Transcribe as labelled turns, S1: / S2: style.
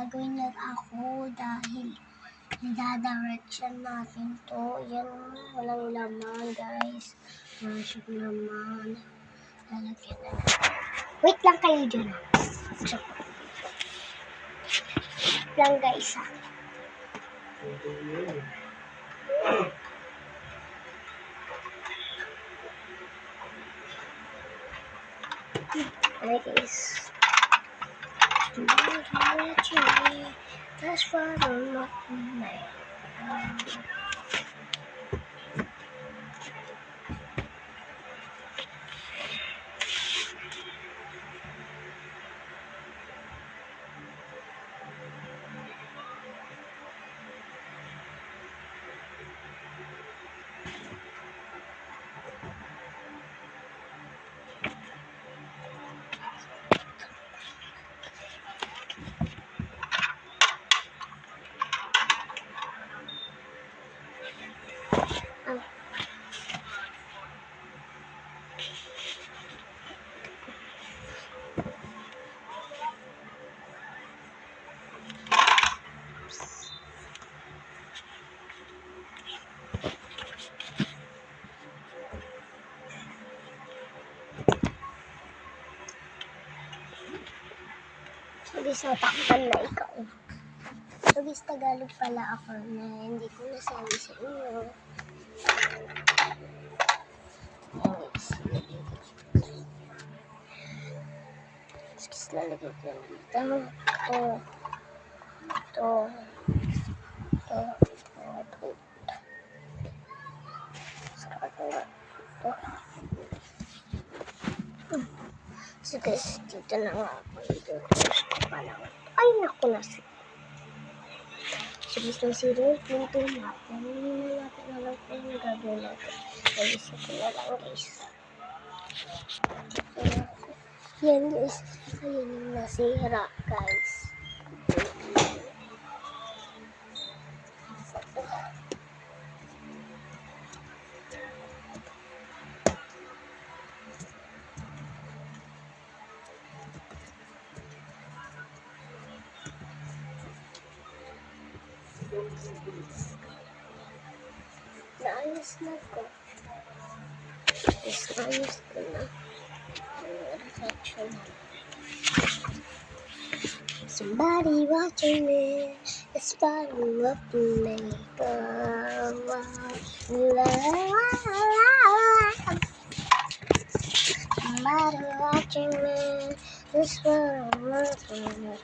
S1: gagawin lang ako dahil nidadirection natin to. Yan, walang laman guys. Masok naman. Lalagyan na natin. Wait lang kayo dyan. So, wait lang guys ha. Alright guys. That's why I'm not mad. Sabi sa takpan na ikaw. Sabi sa Tagalog pala ako na hindi ko nasabi sa inyo. Excuse, lalagay ko lang dito. Ito. Sarap nga. Ito. So guys, dito na nga ako. Dito pala. Ay, naku na siya. So guys, nang zero yung pinto natin. Hindi na natin alam kung yung gagawin natin. Guys, ito na lang guys. Yan guys. Ayan yung nasira guys. Naayos na ko. Naayos ko na. Reflection. Somebody watching me. Somebody watching me. Somebody watching me. This world watching me.